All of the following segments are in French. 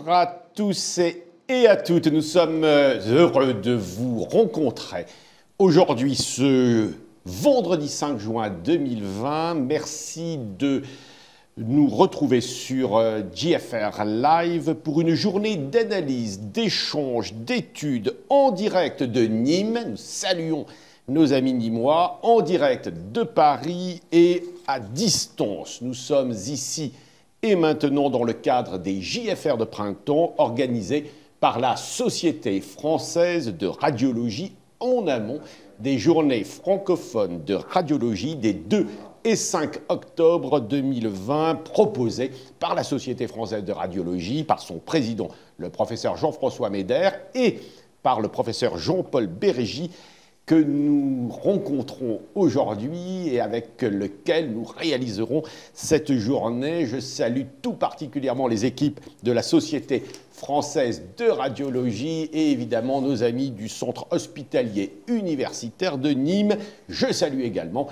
Bonjour à tous et à toutes. Nous sommes heureux de vous rencontrer aujourd'hui, ce vendredi 5 juin 2020. Merci de nous retrouver sur JFR Live pour une journée d'analyse, d'échange, d'études en direct de Nîmes. Nous saluons nos amis nîmois en direct de Paris et à distance. Nous sommes ici et maintenant dans le cadre des JFR de printemps organisés par la Société française de radiologie en amont des journées francophones de radiologie des 2 et 5 octobre 2020 proposées par la Société française de radiologie, par son président, le professeur Jean-François Médère, et par le professeur Jean-Paul Bérégy, que nous rencontrons aujourd'hui et avec lequel nous réaliserons cette journée. Je salue tout particulièrement les équipes de la Société française de radiologie et évidemment nos amis du Centre hospitalier universitaire de Nîmes. Je salue également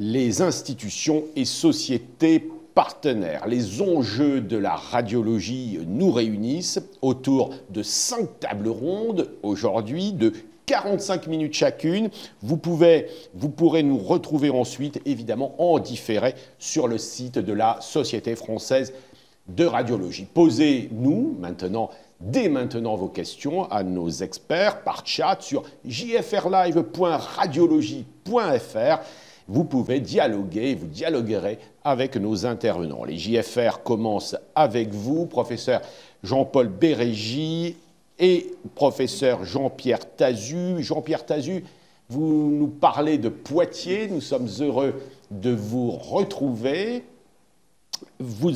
les institutions et sociétés partenaires. Les enjeux de la radiologie nous réunissent autour de 5 tables rondes aujourd'hui de 45 minutes chacune. Vous pourrez nous retrouver ensuite, évidemment, en différé sur le site de la Société française de radiologie. Posez-nous maintenant, dès maintenant, vos questions à nos experts par chat sur jfrlive.radiologie.fr. Vous pouvez dialoguer, vous dialoguerez avec nos intervenants. Les JFR commencent avec vous, professeur Jean-Paul Bérégy et professeur Jean-Pierre Tazu. Jean-Pierre Tazu, vous nous parlez de Poitiers. Nous sommes heureux de vous retrouver. Vous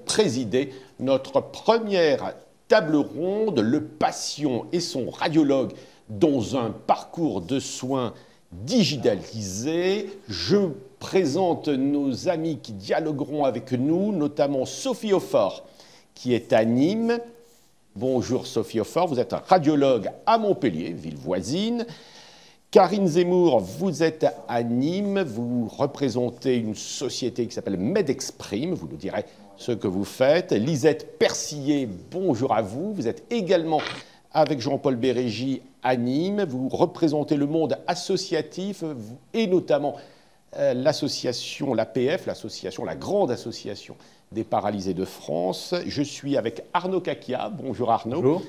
présidez notre première table ronde, le patient et son radiologue dans un parcours de soins digitalisé. Je présente nos amis qui dialogueront avec nous, notamment Sophie Aufort, qui est à Nîmes. Bonjour Sophie Aufort, vous êtes un radiologue à Montpellier, ville voisine. Karine Zemmour, vous êtes à Nîmes, vous représentez une société qui s'appelle MedExprime, vous nous direz ce que vous faites. Lisette Persillé, bonjour à vous, vous êtes également avec Jean-Paul Bérégy à Nîmes, vous représentez le monde associatif et notamment l'association, l'APF, la grande association des paralysés de France. Je suis avec Arnaud Kakia. Bonjour Arnaud. Bonjour.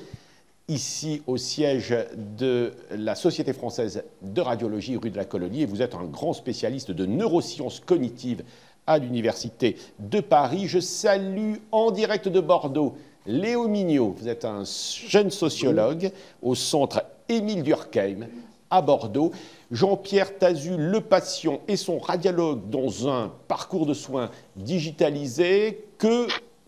Ici au siège de la Société française de radiologie rue de la Colonie et vous êtes un grand spécialiste de neurosciences cognitives à l'Université de Paris. Je salue en direct de Bordeaux Léo Mignot. Vous êtes un jeune sociologue au centre Émile Durkheim à Bordeaux. Jean-Pierre Tazu, le patient et son radiologue dans un parcours de soins digitalisé.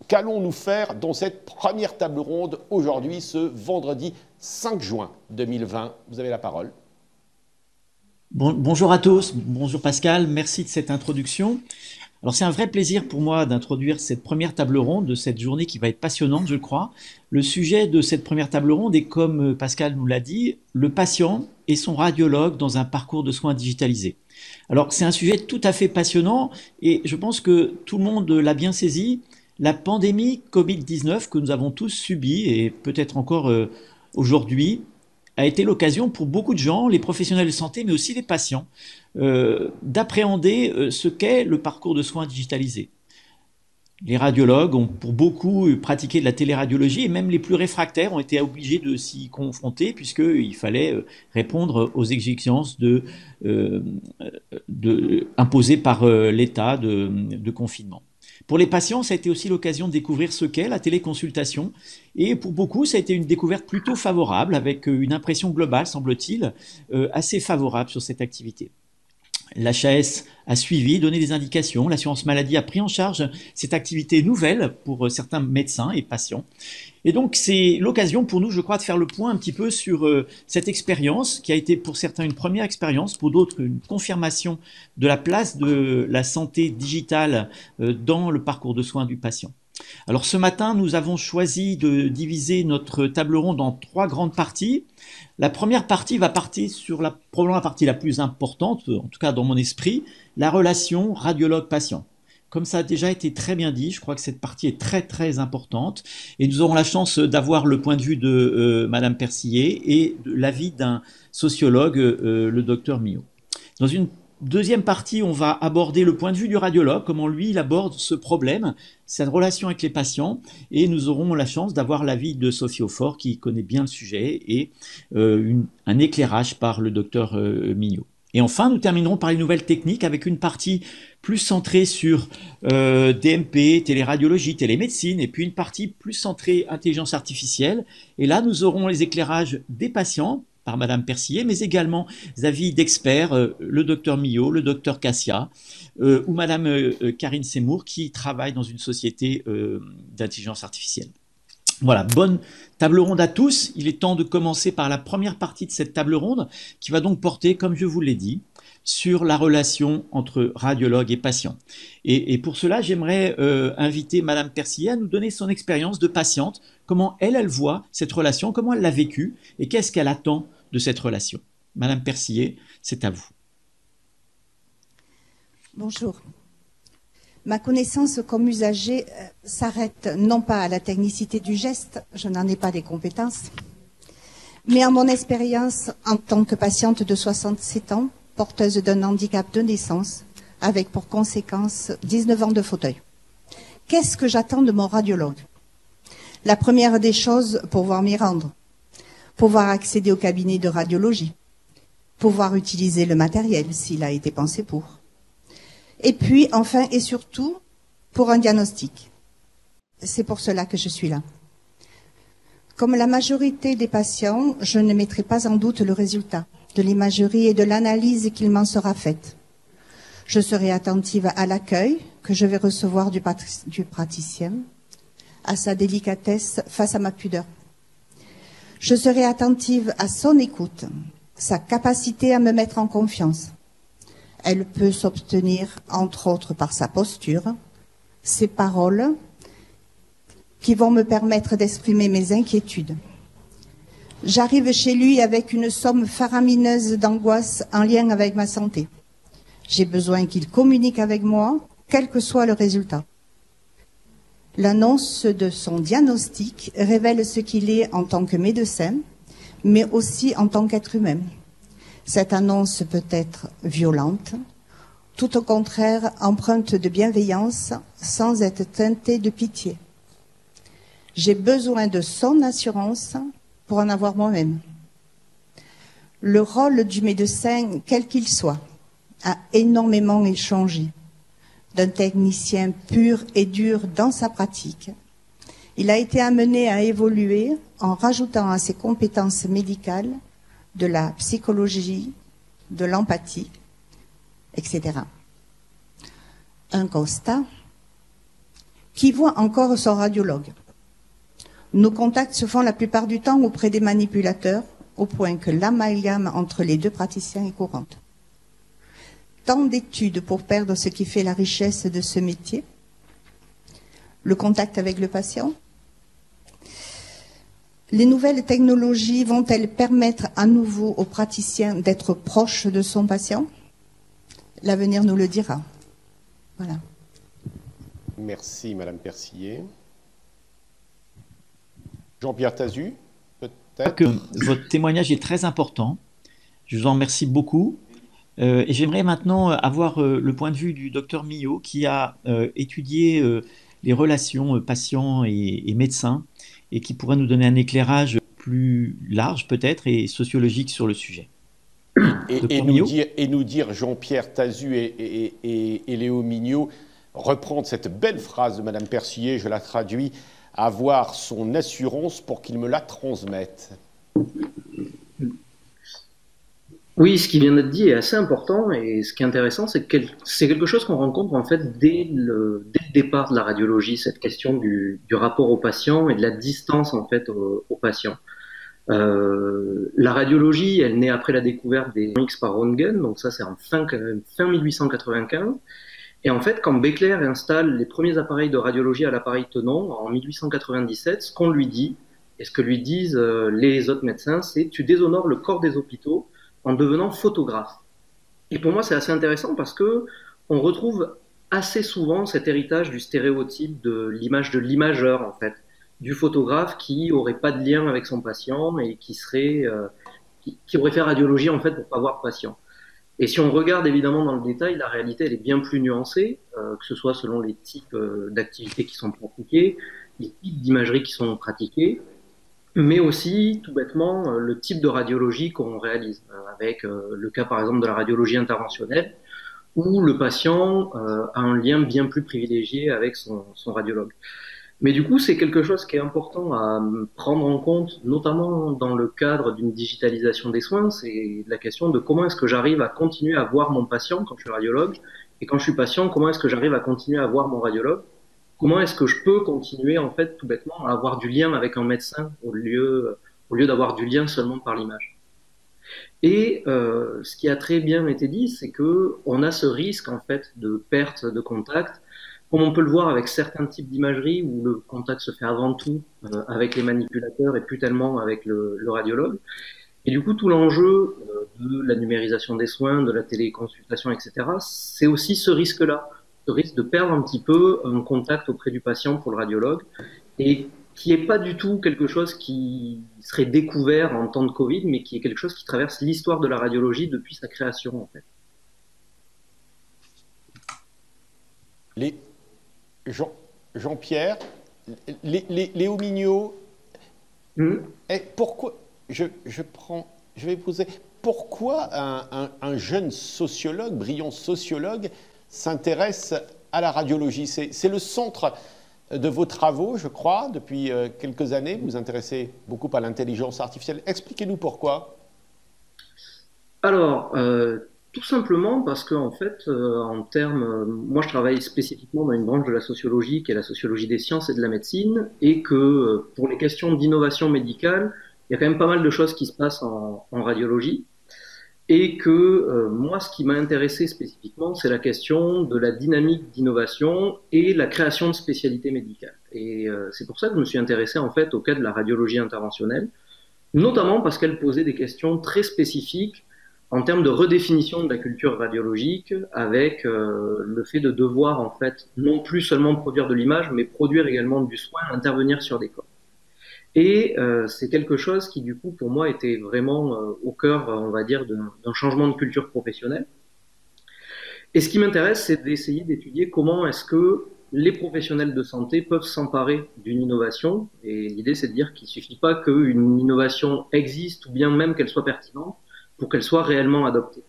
Qu'allons-nous faire dans cette première table ronde aujourd'hui, ce vendredi 5 juin 2020 ? Vous avez la parole. Bonjour à tous, bonjour Pascal, merci de cette introduction. Alors c'est un vrai plaisir pour moi d'introduire cette première table ronde de cette journée qui va être passionnante, je crois. Le sujet de cette première table ronde est, comme Pascal nous l'a dit, le patient et son radiologue dans un parcours de soins digitalisé. Alors c'est un sujet tout à fait passionnant et je pense que tout le monde l'a bien saisi. La pandémie Covid-19 que nous avons tous subie et peut-être encore aujourd'hui a été l'occasion pour beaucoup de gens, les professionnels de santé mais aussi les patients, d'appréhender ce qu'est le parcours de soins digitalisé. Les radiologues ont pour beaucoup pratiqué de la téléradiologie et même les plus réfractaires ont été obligés de s'y confronter puisqu'il fallait répondre aux exigences imposées par l'État de confinement. Pour les patients, ça a été aussi l'occasion de découvrir ce qu'est la téléconsultation et pour beaucoup, ça a été une découverte plutôt favorable avec une impression globale, semble-t-il, assez favorable sur cette activité. L'HAS a suivi, donné des indications. L'assurance maladie a pris en charge cette activité nouvelle pour certains médecins et patients. Et donc, c'est l'occasion pour nous, je crois, de faire le point un petit peu sur cette expérience qui a été pour certains une première expérience, pour d'autres une confirmation de la place de la santé digitale dans le parcours de soins du patient. Alors ce matin, nous avons choisi de diviser notre table ronde en 3 grandes parties. La première partie va partir sur probablement la partie la plus importante, en tout cas dans mon esprit, la relation radiologue-patient. comme ça a déjà été très bien dit, je crois que cette partie est très très importante et nous aurons la chance d'avoir le point de vue de Madame Persillé et de l'avis d'un sociologue, le docteur Millot. Dans une deuxième partie, on va aborder le point de vue du radiologue, comment lui il aborde ce problème, cette relation avec les patients, et nous aurons la chance d'avoir l'avis de Sophie Aufort qui connaît bien le sujet et un éclairage par le docteur Mignot. Et enfin, nous terminerons par les nouvelles techniques avec une partie plus centrée sur DMP, téléradiologie, télémédecine, et puis une partie plus centrée intelligence artificielle. Et là, nous aurons les éclairages des patients par Madame Persillé, mais également des avis d'experts, le docteur Millot, le docteur Cassia, ou Madame Karine Seymour, qui travaille dans une société d'intelligence artificielle. Voilà, bonne table ronde à tous. Il est temps de commencer par la première partie de cette table ronde, qui va donc porter, comme je vous l'ai dit, sur la relation entre radiologue et patient. Et pour cela, j'aimerais inviter Madame Persillé à nous donner son expérience de patiente, comment elle voit cette relation, comment elle l'a vécue et qu'est-ce qu'elle attend de cette relation. Madame Persillé, c'est à vous. Bonjour. Ma connaissance comme usager s'arrête non pas à la technicité du geste, je n'en ai pas les compétences, mais à mon expérience en tant que patiente de 67 ans, porteuse d'un handicap de naissance, avec pour conséquence 19 ans de fauteuil. Qu'est-ce que j'attends de mon radiologue? La première des choses, pouvoir m'y rendre, pouvoir accéder au cabinet de radiologie, pouvoir utiliser le matériel s'il a été pensé pour. Et puis, enfin et surtout, pour un diagnostic. C'est pour cela que je suis là. Comme la majorité des patients, je ne mettrai pas en doute le résultat de l'imagerie et de l'analyse qu'il m'en sera faite. Je serai attentive à l'accueil que je vais recevoir du praticien, à sa délicatesse face à ma pudeur. Je serai attentive à son écoute, sa capacité à me mettre en confiance. Elle peut s'obtenir, entre autres, par sa posture, ses paroles, qui vont me permettre d'exprimer mes inquiétudes. J'arrive chez lui avec une somme faramineuse d'angoisse en lien avec ma santé. J'ai besoin qu'il communique avec moi, quel que soit le résultat. L'annonce de son diagnostic révèle ce qu'il est en tant que médecin, mais aussi en tant qu'être humain. Cette annonce peut être violente, tout au contraire empreinte de bienveillance, sans être teintée de pitié. J'ai besoin de son assurance pour en avoir moi-même. Le rôle du médecin, quel qu'il soit, a énormément changé. D'un technicien pur et dur dans sa pratique, il a été amené à évoluer en rajoutant à ses compétences médicales de la psychologie, de l'empathie, etc. Un constat qui voit encore son radiologue. Nos contacts se font la plupart du temps auprès des manipulateurs, au point que l'amalgame entre les deux praticiens est courante. Tant d'études pour perdre ce qui fait la richesse de ce métier, le contact avec le patient. Les nouvelles technologies vont-elles permettre à nouveau au praticien d'être proche de son patient? L'avenir nous le dira. Voilà. Merci, Madame Persillé. Jean-Pierre Tazu, peut-être. Votre témoignage est très important. Je vous en remercie beaucoup. Et j'aimerais maintenant avoir le point de vue du docteur Millot qui a étudié les relations patients et médecins et qui pourrait nous donner un éclairage plus large peut-être et sociologique sur le sujet. Et nous dire Jean-Pierre Tazu et Léo Mignot, reprendre cette belle phrase de Madame Persillé, je la traduis, avoir son assurance pour qu'il me la transmette. Oui, ce qui vient d'être dit est assez important et ce qui est intéressant, c'est que c'est quelque chose qu'on rencontre en fait dès le départ de la radiologie, cette question du rapport au patient et de la distance en fait au patient. La radiologie, elle naît après la découverte des X par Röntgen, donc ça c'est en fin 1895. Et en fait, quand Beckler installe les premiers appareils de radiologie à l'appareil Tenon en 1897, ce qu'on lui dit et ce que lui disent les autres médecins, c'est tu déshonores le corps des hôpitaux en devenant photographe. Et pour moi, c'est assez intéressant parce que on retrouve assez souvent cet héritage du stéréotype de l'imageur, en fait, du photographe qui aurait pas de lien avec son patient et qui aurait fait radiologie, en fait, pour pas voir de patient. Et si on regarde évidemment dans le détail, la réalité, elle est bien plus nuancée, que ce soit selon les types d'activités qui sont pratiquées, les types d'imagerie qui sont pratiquées, mais aussi, tout bêtement, le type de radiologie qu'on réalise, avec le cas par exemple de la radiologie interventionnelle, où le patient a un lien bien plus privilégié avec son radiologue. Mais du coup, c'est quelque chose qui est important à prendre en compte, notamment dans le cadre d'une digitalisation des soins. C'est la question de comment est-ce que j'arrive à continuer à voir mon patient quand je suis radiologue, et quand je suis patient, comment est-ce que j'arrive à continuer à voir mon radiologue. Comment est-ce que je peux continuer, en fait, tout bêtement, à avoir du lien avec un médecin au lieu d'avoir du lien seulement par l'image. Et ce qui a très bien été dit, c'est que on a ce risque en fait de perte de contact, comme on peut le voir avec certains types d'imagerie où le contact se fait avant tout avec les manipulateurs et plus tellement avec le radiologue. Et du coup, tout l'enjeu de la numérisation des soins, de la téléconsultation, etc., c'est aussi ce risque-là, ce risque de perdre un petit peu un contact auprès du patient pour le radiologue, et qui est pas du tout quelque chose qui serait découvert en temps de Covid, mais qui est quelque chose qui traverse l'histoire de la radiologie depuis sa création, en fait. Jean-Pierre, Léo Mignot, pourquoi, je vais poser, pourquoi un jeune sociologue, brillant sociologue, s'intéresse à la radiologie? C'est le centre de vos travaux, je crois, depuis quelques années. Vous vous intéressez beaucoup à l'intelligence artificielle. Expliquez-nous pourquoi. Alors, tout simplement parce que, en fait, en termes, moi je travaille spécifiquement dans une branche de la sociologie qui est la sociologie des sciences et de la médecine, et que pour les questions d'innovation médicale, il y a quand même pas mal de choses qui se passent en radiologie. Et que moi, ce qui m'a intéressé spécifiquement, c'est la question de la dynamique d'innovation et la création de spécialités médicales. Et c'est pour ça que je me suis intéressé en fait au cas de la radiologie interventionnelle, notamment parce qu'elle posait des questions très spécifiques en termes de redéfinition de la culture radiologique, avec le fait de devoir en fait non plus seulement produire de l'image, mais produire également du soin, intervenir sur des corps. Et c'est quelque chose qui, du coup, pour moi, était vraiment au cœur, on va dire, d'un changement de culture professionnelle. Et ce qui m'intéresse, c'est d'essayer d'étudier comment est-ce que les professionnels de santé peuvent s'emparer d'une innovation. Et l'idée, c'est de dire qu'il ne suffit pas qu'une innovation existe ou bien même qu'elle soit pertinente pour qu'elle soit réellement adoptée.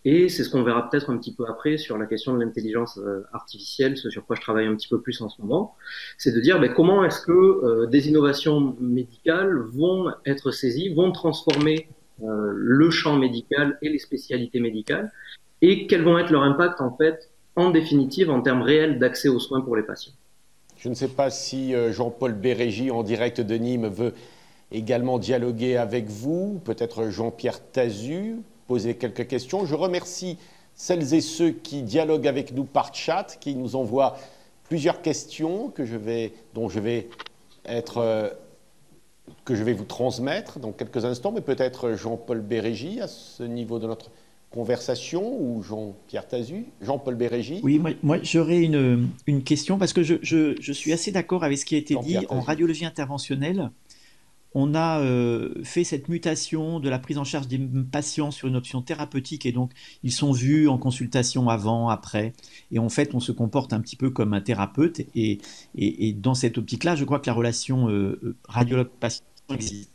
Et c'est ce qu'on verra peut-être un petit peu après sur la question de l'intelligence artificielle, ce sur quoi je travaille un petit peu plus en ce moment. C'est de dire comment est-ce que des innovations médicales vont être saisies, vont transformer le champ médical et les spécialités médicales, et quels vont être leurs impacts en fait, en définitive, en termes réels d'accès aux soins pour les patients. Je ne sais pas si Jean-Paul Bérégy, en direct de Nîmes, veut également dialoguer avec vous, peut-être Jean-Pierre Tazu, poser quelques questions. Je remercie celles et ceux qui dialoguent avec nous par chat, qui nous envoient plusieurs questions que je vais vous transmettre dans quelques instants, mais peut-être Jean-Paul Bérégy à ce niveau de notre conversation, ou Jean-Pierre Tazu. Jean-Paul Bérégy. Oui, moi j'aurais une question, parce que je suis assez d'accord avec ce qui a été dit. En radiologie interventionnelle, on a fait cette mutation de la prise en charge des patients sur une option thérapeutique, et donc ils sont vus en consultation avant, après, et en fait on se comporte un petit peu comme un thérapeute, et dans cette optique-là, je crois que la relation radiologue-patient existe.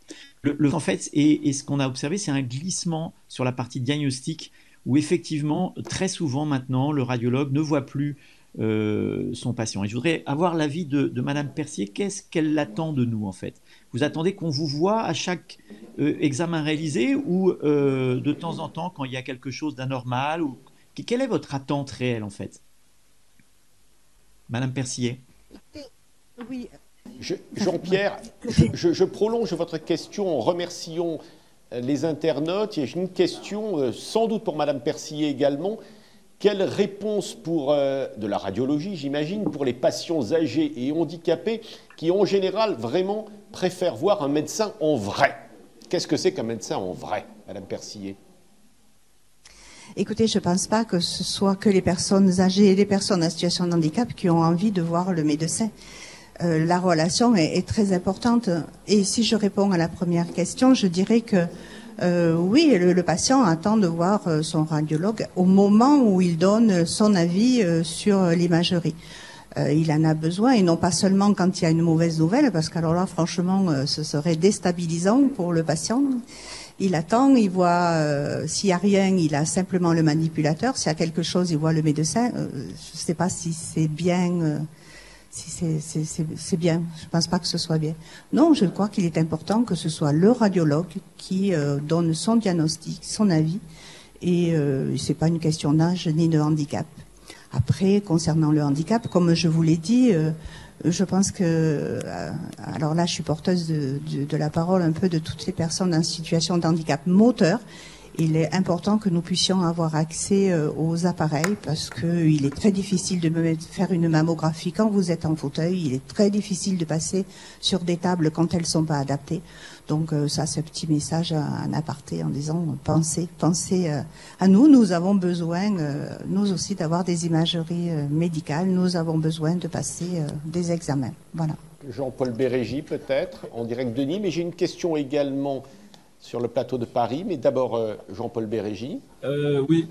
En fait, et ce qu'on a observé, c'est un glissement sur la partie diagnostic, où effectivement, très souvent maintenant, le radiologue ne voit plus son patient. Et je voudrais avoir l'avis de Madame Percier. Qu'est-ce qu'elle attend de nous, en fait? Vous attendez qu'on vous voie à chaque examen réalisé, ou de temps en temps, quand il y a quelque chose d'anormal, ou... Quelle est votre attente réelle, en fait? Madame Percier. Oui. Jean-Pierre, je prolonge votre question en remerciant les internautes. Il y a une question, sans doute pour Madame Percier également. Quelle réponse pour de la radiologie, j'imagine, pour les patients âgés et handicapés qui, en général, vraiment préfèrent voir un médecin en vrai? Qu'est-ce que c'est qu'un médecin en vrai, Madame Percier? Écoutez, je ne pense pas que ce soit que les personnes âgées et les personnes en situation de handicap qui ont envie de voir le médecin. La relation est très importante. Et si je réponds à la première question, je dirais que oui, le patient attend de voir son radiologue au moment où il donne son avis sur l'imagerie. Il en a besoin, et non pas seulement quand il y a une mauvaise nouvelle, parce qu'alors là, franchement, ce serait déstabilisant pour le patient. Il attend, il voit, s'il n'y a rien, il a simplement le manipulateur. S'il y a quelque chose, il voit le médecin. Je ne sais pas si c'est bien, si c'est bien. Je ne pense pas que ce soit bien. Non, je crois qu'il est important que ce soit le radiologue qui donne son diagnostic, son avis. Et c'est pas une question d'âge ni de handicap. Après, concernant le handicap, comme je vous l'ai dit, je pense que, alors là, je suis porteuse de la parole un peu de toutes les personnes en situation de handicap moteur. Il est important que nous puissions avoir accès aux appareils parce qu'il est très difficile de faire une mammographie quand vous êtes en fauteuil. Il est très difficile de passer sur des tables quand elles ne sont pas adaptées. Donc ça, ce petit message en aparté en disant pensez à nous. Nous avons besoin, nous aussi, d'avoir des imageries médicales. Nous avons besoin de passer des examens. Voilà. Jean-Paul Bérégy, peut-être, en direct de Nîmes. Mais j'ai une question également sur le plateau de Paris. Mais d'abord, Jean-Paul Bérégy.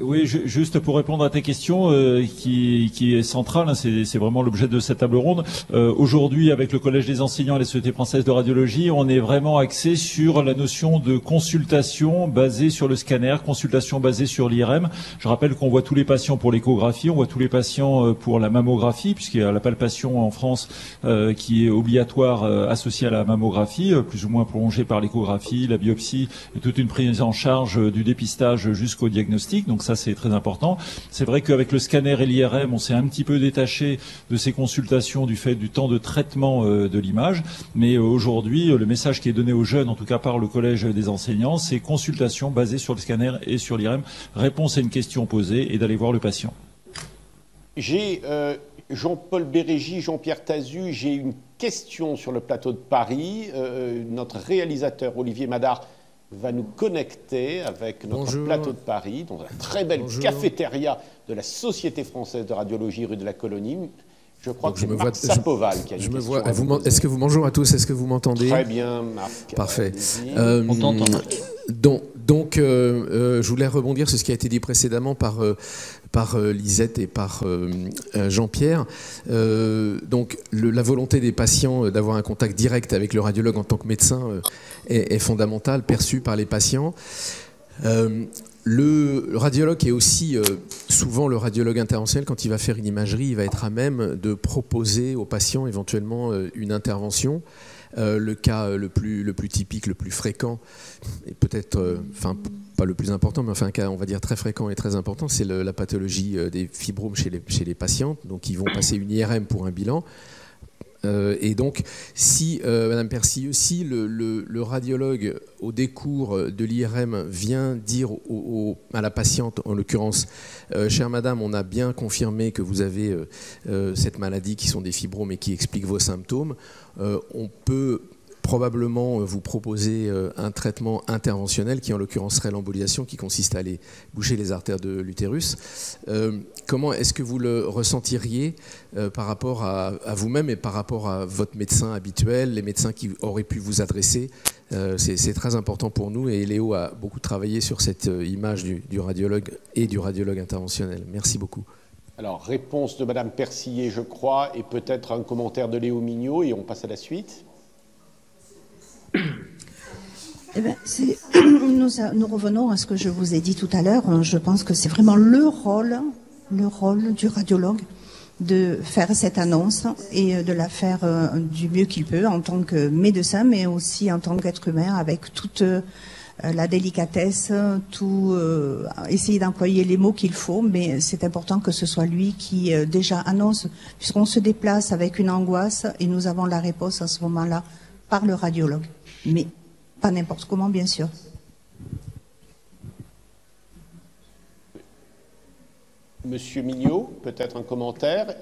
Oui, juste pour répondre à ta question, qui est centrale, hein, c'est vraiment l'objet de cette table ronde. Aujourd'hui, avec le Collège des enseignants et la Société française de radiologie, on est vraiment axé sur la notion de consultation basée sur le scanner, consultation basée sur l'IRM. Je rappelle qu'on voit tous les patients pour l'échographie, on voit tous les patients pour la mammographie, puisqu'il y a la palpation en France qui est obligatoire associée à la mammographie, plus ou moins prolongée par l'échographie, la biopsie et toute une prise en charge du dépistage jusqu'au diagnostic, donc ça c'est très important. C'est vrai qu'avec le scanner et l'IRM, on s'est un petit peu détaché de ces consultations du fait du temps de traitement de l'image, mais aujourd'hui le message qui est donné aux jeunes, en tout cas par le Collège des enseignants, c'est consultation basée sur le scanner et sur l'IRM, réponse à une question posée et d'aller voir le patient. J'ai Jean-Paul Bérégy, Jean-Pierre Tazu, j'ai une question sur le plateau de Paris. Notre réalisateur Olivier Madard va nous connecter avec notre plateau de Paris, dans la très belle cafétéria de la Société française de radiologie rue de la Colonie. Je crois que c'est Marc Sapoval qui a une question. Est-ce que vous bonjour à tous, est-ce que vous m'entendez? Très bien, Marc. Parfait. On t'entend. Donc, je voulais rebondir sur ce qui a été dit précédemment par Lisette et par Jean-Pierre. Donc, la volonté des patients d'avoir un contact direct avec le radiologue en tant que médecin est fondamentale, perçue par les patients. Le radiologue est aussi souvent le radiologue interventionnel. Quand il va faire une imagerie, il va être à même de proposer au patient éventuellement une intervention. Le cas le plus typique, le plus fréquent, et peut-être, enfin pas le plus important, mais enfin un cas on va dire très fréquent et très important, c'est la pathologie des fibromes chez les patientes. Donc ils vont passer une IRM pour un bilan. Et donc, si, Madame Persilleux, si le radiologue, au décours de l'IRM, vient dire à la patiente, en l'occurrence, chère Madame, on a bien confirmé que vous avez cette maladie qui sont des fibromes et qui expliquent vos symptômes, on peut probablement vous proposer un traitement interventionnel qui en l'occurrence serait l'embolisation, qui consiste à aller boucher les artères de l'utérus. Comment est-ce que vous le ressentiriez par rapport à vous-même et par rapport à votre médecin habituel, les médecins qui auraient pu vous adresser? C'est très important pour nous et Léo a beaucoup travaillé sur cette image du radiologue et du radiologue interventionnel. Merci beaucoup. Alors, réponse de Madame Persillé, je crois, et peut-être un commentaire de Léo Mignot, et on passe à la suite. Eh bien, nous revenons à ce que je vous ai dit tout à l'heure. Je pense que c'est vraiment le rôle du radiologue de faire cette annonce et de la faire du mieux qu'il peut en tant que médecin, mais aussi en tant qu'être humain, avec toute la délicatesse, essayer d'employer les mots qu'il faut, mais c'est important que ce soit lui qui déjà annonce, puisqu'on se déplace avec une angoisse et nous avons la réponse à ce moment-là par le radiologue. Mais pas n'importe comment, bien sûr. Monsieur Mignot, peut-être un commentaire?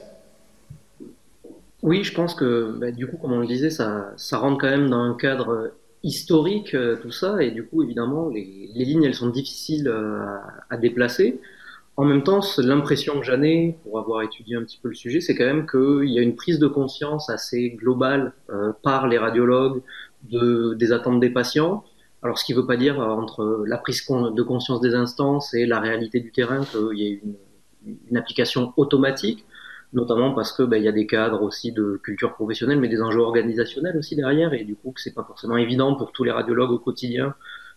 Oui, je pense que, du coup, comme on le disait, ça rentre quand même dans un cadre historique, tout ça, et du coup, évidemment, les lignes, elles sont difficiles à déplacer. En même temps, l'impression que j'en ai, pour avoir étudié un petit peu le sujet, c'est quand même qu'il y a une prise de conscience assez globale par les radiologues des attentes des patients. Alors, ce qui ne veut pas dire entre la prise de conscience des instances et la réalité du terrain qu'il y ait une application automatique, notamment parce que il y a des cadres aussi de culture professionnelle, mais des enjeux organisationnels aussi derrière, et du coup que c'est pas forcément évident pour tous les radiologues au quotidien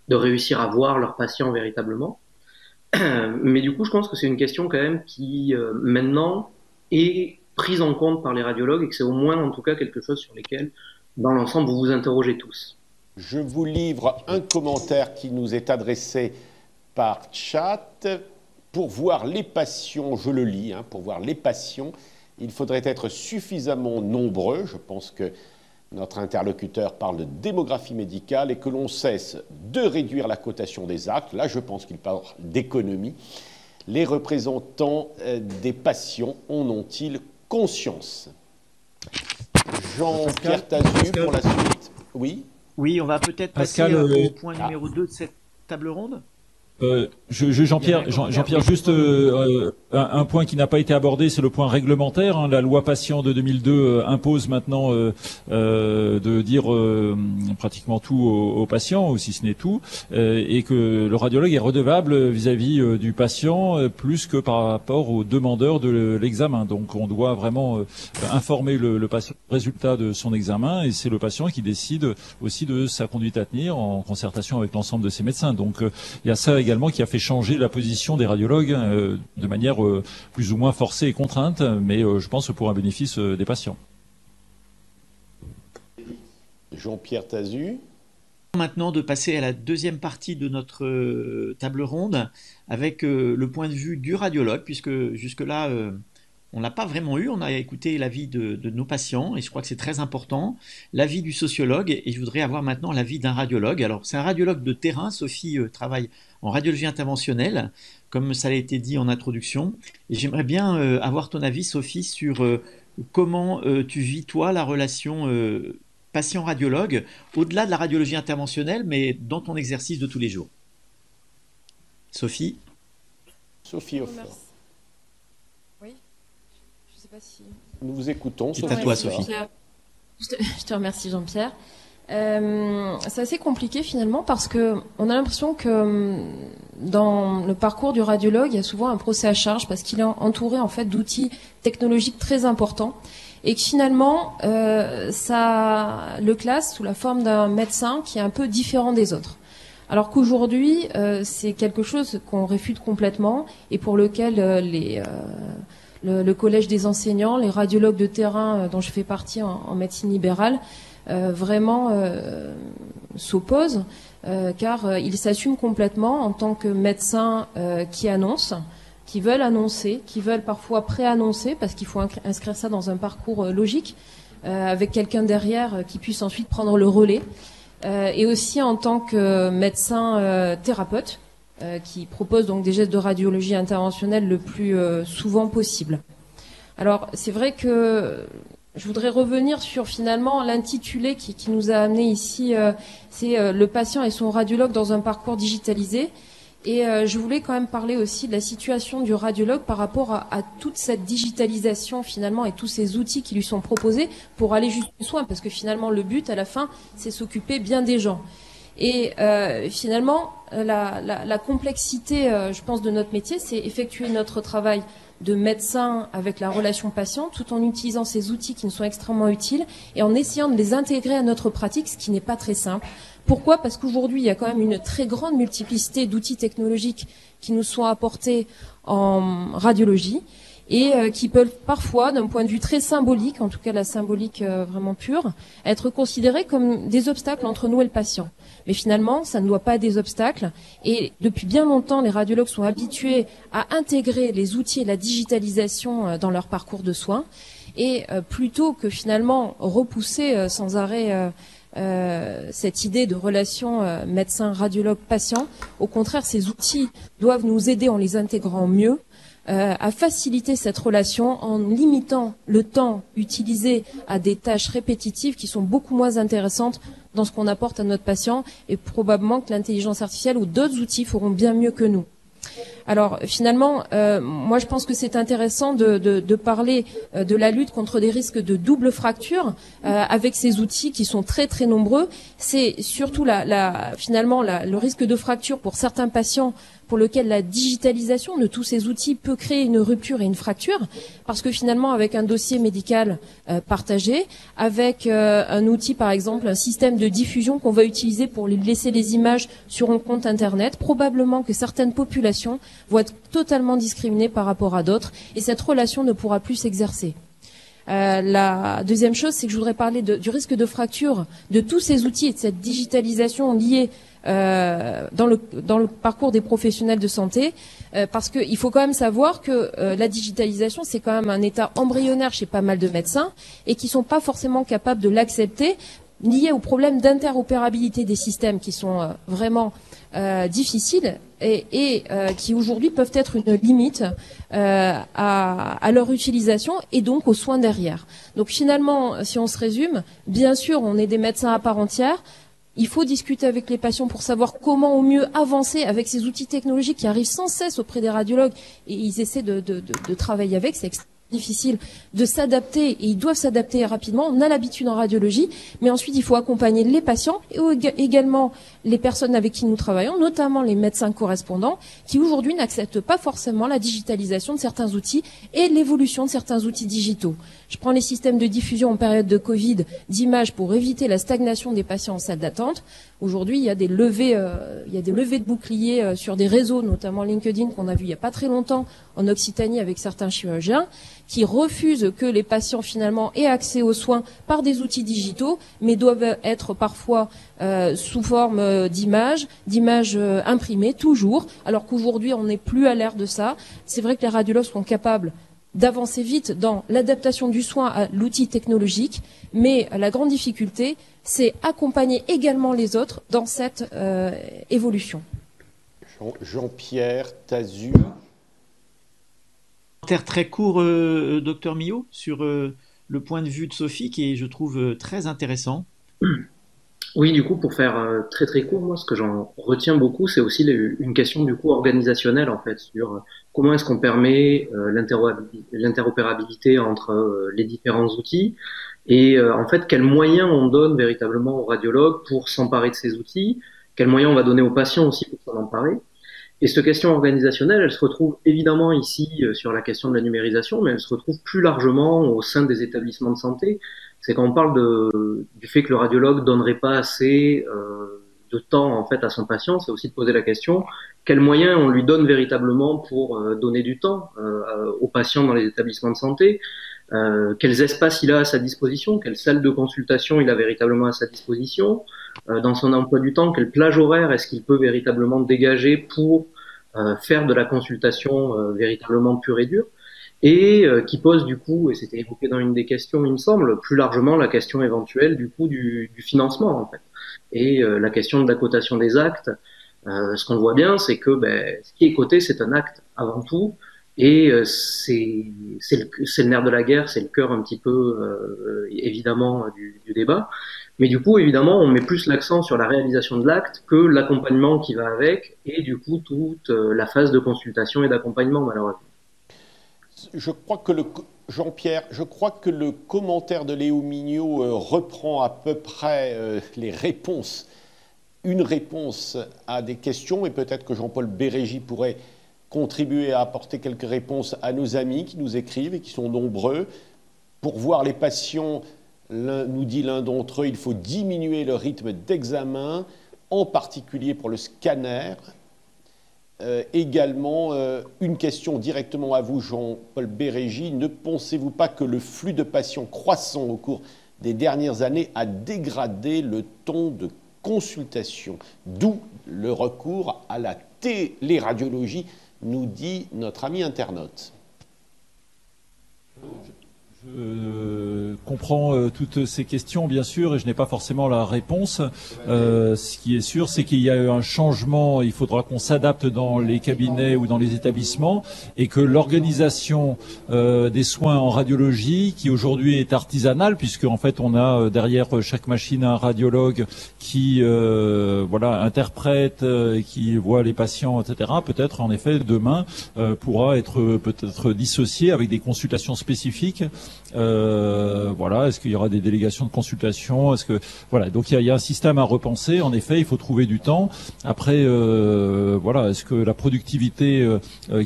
de réussir à voir leurs patients véritablement. Mais du coup, je pense que c'est une question quand même qui maintenant est prise en compte par les radiologues et que c'est au moins en tout cas quelque chose sur lesquels, dans l'ensemble, vous vous interrogez tous. Je vous livre un commentaire qui nous est adressé par chat. Pour voir les patients, je le lis, pour voir les patients, il faudrait être suffisamment nombreux. Je pense que notre interlocuteur parle de démographie médicale et que l'on cesse de réduire la cotation des actes. Là, je pense qu'il parle d'économie. Les représentants des patients en ont-ils conscience? Jean-Pierre Tazu pour la suite. Oui. Oui, on va peut-être passer au point numéro 2 de cette table ronde. Jean-Pierre, juste un point qui n'a pas été abordé, c'est le point réglementaire. La loi patient de 2002 impose maintenant de dire pratiquement tout aux patients, ou si ce n'est tout, et que le radiologue est redevable vis-à-vis du patient plus que par rapport aux demandeurs de l'examen. Donc on doit vraiment informer le patient du résultat de son examen, et c'est le patient qui décide aussi de sa conduite à tenir en concertation avec l'ensemble de ses médecins. Donc il y a ça également qui a fait changer la position des radiologues de manière plus ou moins forcée et contrainte, mais je pense pour un bénéfice des patients. Jean-Pierre Tazu. Maintenant de passer à la deuxième partie de notre table ronde avec le point de vue du radiologue, puisque jusque-là on l'a pas vraiment eu. On a écouté l'avis de nos patients et je crois que c'est très important, l'avis du sociologue, et je voudrais avoir maintenant l'avis d'un radiologue. Alors c'est un radiologue de terrain, Sophie travaille en radiologie interventionnelle, comme ça a été dit en introduction, et j'aimerais bien avoir ton avis, Sophie, sur comment tu vis toi la relation patient-radiologue, au-delà de la radiologie interventionnelle, mais dans ton exercice de tous les jours. Sophie. Sophie Hofer. Oui, je ne sais pas si... Nous vous écoutons. C'est à toi, Sophie. Je te remercie, Jean-Pierre. C'est assez compliqué finalement parce que on a l'impression que dans le parcours du radiologue, il y a souvent un procès à charge parce qu'il est entouré en fait d'outils technologiques très importants et que finalement ça le classe sous la forme d'un médecin qui est un peu différent des autres. Alors qu'aujourd'hui, c'est quelque chose qu'on réfute complètement et pour lequel le collège des enseignants, les radiologues de terrain dont je fais partie en médecine libérale, vraiment s'opposent, car ils s'assument complètement en tant que médecins qui annoncent, qui veulent annoncer, qui veulent parfois préannoncer, parce qu'il faut inscrire ça dans un parcours logique, avec quelqu'un derrière qui puisse ensuite prendre le relais, et aussi en tant que médecin thérapeute, qui propose donc des gestes de radiologie interventionnelle le plus souvent possible. Alors c'est vrai que je voudrais revenir sur finalement l'intitulé qui nous a amené ici, c'est le patient et son radiologue dans un parcours digitalisé. Et je voulais quand même parler aussi de la situation du radiologue par rapport à toute cette digitalisation finalement et tous ces outils qui lui sont proposés pour aller jusqu'au soin, parce que finalement le but à la fin c'est s'occuper bien des gens. Et finalement la complexité je pense de notre métier, c'est effectuer notre travail de médecin avec la relation patient tout en utilisant ces outils qui nous sont extrêmement utiles et en essayant de les intégrer à notre pratique, ce qui n'est pas très simple. Pourquoi ? Parce qu'aujourd'hui, il y a quand même une très grande multiplicité d'outils technologiques qui nous sont apportés en radiologie et qui peuvent parfois, d'un point de vue très symbolique, en tout cas la symbolique vraiment pure, être considérés comme des obstacles entre nous et le patient. Mais finalement, ça ne doit pas être des obstacles. Et depuis bien longtemps, les radiologues sont habitués à intégrer les outils et la digitalisation dans leur parcours de soins. Et plutôt que finalement repousser sans arrêt cette idée de relation médecin, radiologue, patient, au contraire, ces outils doivent nous aider en les intégrant mieux à faciliter cette relation en limitant le temps utilisé à des tâches répétitives qui sont beaucoup moins intéressantes dans ce qu'on apporte à notre patient, et probablement que l'intelligence artificielle ou d'autres outils feront bien mieux que nous. Alors finalement, moi je pense que c'est intéressant de parler de la lutte contre des risques de double fracture avec ces outils qui sont très très nombreux. C'est surtout finalement le risque de fracture pour certains patients pour lequel la digitalisation de tous ces outils peut créer une rupture et une fracture, parce que finalement avec un dossier médical partagé, avec un outil par exemple, un système de diffusion qu'on va utiliser pour laisser les images sur un compte internet, probablement que certaines populations vont être totalement discriminées par rapport à d'autres, et cette relation ne pourra plus s'exercer. La deuxième chose, c'est que je voudrais parler du risque de fracture de tous ces outils et de cette digitalisation liée dans le parcours des professionnels de santé, parce qu'il faut quand même savoir que la digitalisation, c'est quand même un état embryonnaire chez pas mal de médecins et qui sont pas forcément capables de l'accepter, lié aux problèmes d'interopérabilité des systèmes qui sont vraiment difficiles et qui aujourd'hui peuvent être une limite à leur utilisation et donc aux soins derrière. Donc finalement, si on se résume, bien sûr, on est des médecins à part entière. Il faut discuter avec les patients pour savoir comment au mieux avancer avec ces outils technologiques qui arrivent sans cesse auprès des radiologues et ils essaient de travailler avec. C'est extrêmement difficile de s'adapter et ils doivent s'adapter rapidement. On a l'habitude en radiologie, mais ensuite il faut accompagner les patients et également les personnes avec qui nous travaillons, notamment les médecins correspondants, qui aujourd'hui n'acceptent pas forcément la digitalisation de certains outils et l'évolution de certains outils digitaux. Je prends les systèmes de diffusion en période de Covid d'images pour éviter la stagnation des patients en salle d'attente. Aujourd'hui, il y a des levées de boucliers sur des réseaux, notamment LinkedIn, qu'on a vu il n'y a pas très longtemps en Occitanie avec certains chirurgiens, qui refusent que les patients finalement aient accès aux soins par des outils digitaux, mais doivent être parfois sous forme d'images imprimées, toujours, alors qu'aujourd'hui on n'est plus à l'ère de ça. C'est vrai que les radiologues sont capables d'avancer vite dans l'adaptation du soin à l'outil technologique, mais la grande difficulté, c'est accompagner également les autres dans cette évolution. Jean-Pierre Tazu. Très court, docteur Millot, sur le point de vue de Sophie, qui est, je trouve, très intéressant. Oui, du coup, pour faire très très court, moi, ce que j'en retiens beaucoup, c'est aussi une question du coup organisationnelle, en fait, sur comment est-ce qu'on permet l'interopérabilité entre les différents outils et en fait, quels moyens on donne véritablement aux radiologues pour s'emparer de ces outils, quels moyens on va donner aux patients aussi pour s'en emparer. Et cette question organisationnelle, elle se retrouve évidemment ici sur la question de la numérisation, mais elle se retrouve plus largement au sein des établissements de santé. C'est quand on parle du fait que le radiologue donnerait pas assez de temps en fait à son patient, c'est aussi de poser la question quels moyens on lui donne véritablement pour donner du temps aux patients dans les établissements de santé, quels espaces il a à sa disposition, quelle salle de consultation il a véritablement à sa disposition, dans son emploi du temps, quelle plage horaire est-ce qu'il peut véritablement dégager pour faire de la consultation véritablement pure et dure, et qui pose du coup, et c'était évoqué dans une des questions il me semble, plus largement la question éventuelle du coup du financement en fait, et la question de la cotation des actes. Ce qu'on voit bien, c'est que ce qui est coté, c'est un acte avant tout, et c'est le nerf de la guerre, c'est le cœur un petit peu évidemment du débat. Mais du coup, évidemment, on met plus l'accent sur la réalisation de l'acte que l'accompagnement qui va avec, et du coup toute la phase de consultation et d'accompagnement malheureusement. Je crois que Jean-Pierre, je crois que le commentaire de Léo Mignot reprend à peu près les réponses, une réponse à des questions, et peut-être que Jean-Paul Bérégy pourrait contribuer à apporter quelques réponses à nos amis qui nous écrivent et qui sont nombreux. Pour voir les patients, nous dit l'un d'entre eux, il faut diminuer le rythme d'examen, en particulier pour le scanner. Également, une question directement à vous, Jean-Paul Bérégy. Ne pensez-vous pas que le flux de patients croissant au cours des dernières années a dégradé le temps de consultation, d'où le recours à la téléradiologie, nous dit notre ami internaute. Je comprends toutes ces questions, bien sûr, et je n'ai pas forcément la réponse. Ce qui est sûr, c'est qu'il y a eu un changement. Il faudra qu'on s'adapte dans les cabinets ou dans les établissements, et que l'organisation des soins en radiologie, qui aujourd'hui est artisanale, puisque en fait on a derrière chaque machine un radiologue qui interprète, qui voit les patients, etc. Peut-être en effet demain pourra être peut-être dissocié avec des consultations spécifiques. Est-ce qu'il y aura des délégations de consultation? Donc il y a un système à repenser. En effet, il faut trouver du temps. Après, est-ce que la productivité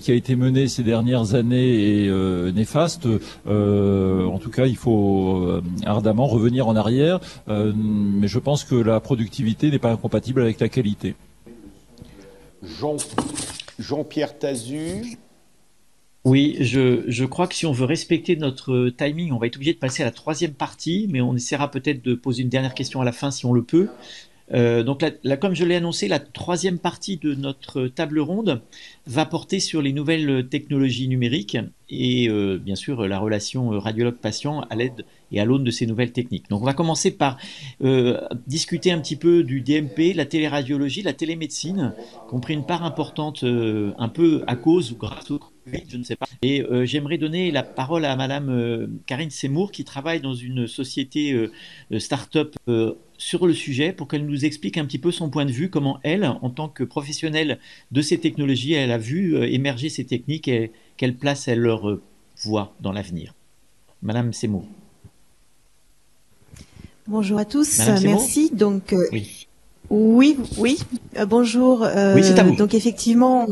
qui a été menée ces dernières années est néfaste? En tout cas, il faut ardemment revenir en arrière. Mais je pense que la productivité n'est pas incompatible avec la qualité. Jean-Pierre Tazu. Oui, je crois que si on veut respecter notre timing, on va être obligé de passer à la troisième partie, mais on essaiera peut-être de poser une dernière question à la fin si on le peut. Donc comme je l'ai annoncé, la troisième partie de notre table ronde va porter sur les nouvelles technologies numériques et bien sûr la relation radiologue-patient à l'aide et à l'aune de ces nouvelles techniques. Donc on va commencer par discuter un petit peu du DMP, la téléradiologie, la télémédecine, qui ont pris une part importante un peu à cause ou grâce au Covid, je ne sais pas. Et j'aimerais donner la parole à Madame Karine Seymour, qui travaille dans une société start-up sur le sujet, pour qu'elle nous explique un petit peu son point de vue, comment elle, en tant que professionnelle de ces technologies, elle a vu émerger ces techniques et quelle place elle leur voit dans l'avenir. Madame Seymour. Bonjour à tous, Madame merci. Donc, oui, bonjour. Oui, c'est à vous. Donc effectivement,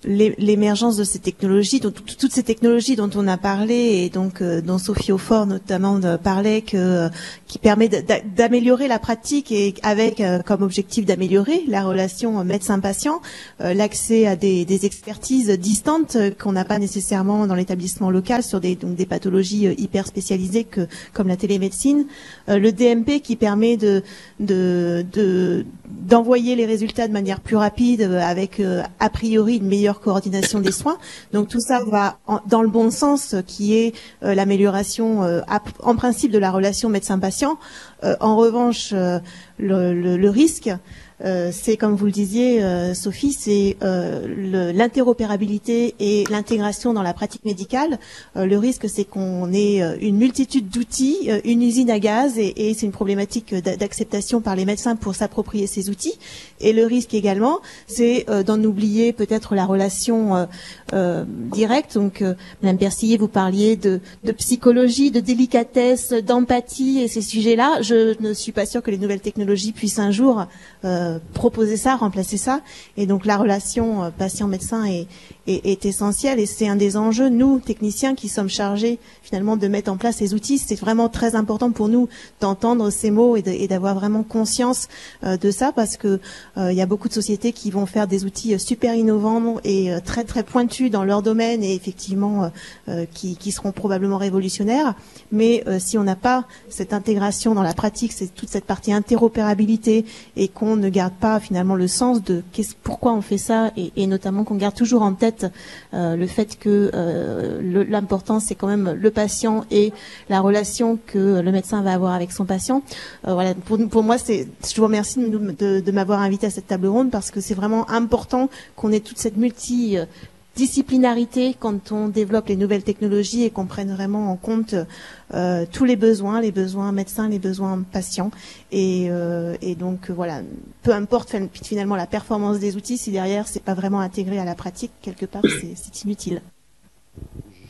l'émergence de ces technologies, donc toutes ces technologies dont on a parlé et donc dont Sophie Aufort notamment parlait, qui permet d'améliorer la pratique et avec comme objectif d'améliorer la relation médecin-patient, l'accès à des expertises distantes qu'on n'a pas nécessairement dans l'établissement local sur des pathologies hyper spécialisées comme la télémédecine, le DMP qui permet d'envoyer les résultats de manière plus rapide avec a priori une meilleure coordination des soins. Donc tout ça va dans le bon sens, qui est l'amélioration en principe de la relation médecin-patient. En revanche, le risque, c'est comme vous le disiez, Sophie, c'est l'interopérabilité et l'intégration dans la pratique médicale. Le risque, c'est qu'on ait une multitude d'outils, une usine à gaz, et c'est une problématique d'acceptation par les médecins pour s'approprier ces outils. Et le risque également, c'est d'en oublier peut-être la relation directe. Donc, Madame Persillé, vous parliez de psychologie, de délicatesse, d'empathie et ces sujets-là. Je ne suis pas sûre que les nouvelles technologies puissent un jour proposer ça, remplacer ça. Et donc la relation patient-médecin est essentielle, et c'est un des enjeux, nous, techniciens, qui sommes chargés finalement de mettre en place ces outils. C'est vraiment très important pour nous d'entendre ces mots et d'avoir vraiment conscience de ça, parce que il y a beaucoup de sociétés qui vont faire des outils super innovants et très très pointus dans leur domaine, et effectivement qui seront probablement révolutionnaires. Mais si on n'a pas cette intégration dans la pratique, c'est toute cette partie interopérabilité, et qu'on ne garde pas finalement le sens de pourquoi on fait ça, et notamment qu'on garde toujours en tête le fait que l'important, c'est quand même le patient et la relation que le médecin va avoir avec son patient. Voilà, pour moi, je vous remercie de m'avoir invité à cette table ronde, parce que c'est vraiment important qu'on ait toute cette multidisciplinarité quand on développe les nouvelles technologies, et qu'on prenne vraiment en compte tous les besoins médecins, les besoins patients, et donc voilà, peu importe finalement la performance des outils, si derrière c'est pas vraiment intégré à la pratique, quelque part c'est inutile.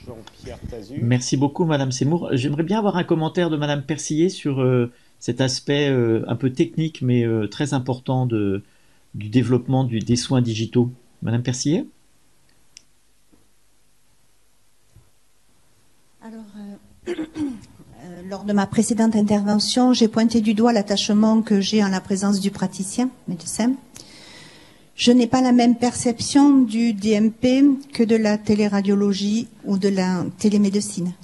Jean-Pierre Tazu. Merci beaucoup, Madame Seymour. J'aimerais bien avoir un commentaire de Madame Persillé sur cet aspect un peu technique, mais très important du développement des soins digitaux. Madame Persillé. Alors, lors de ma précédente intervention, j'ai pointé du doigt l'attachement que j'ai en la présence du praticien, médecin. Je n'ai pas la même perception du DMP que de la téléradiologie ou de la télémédecine.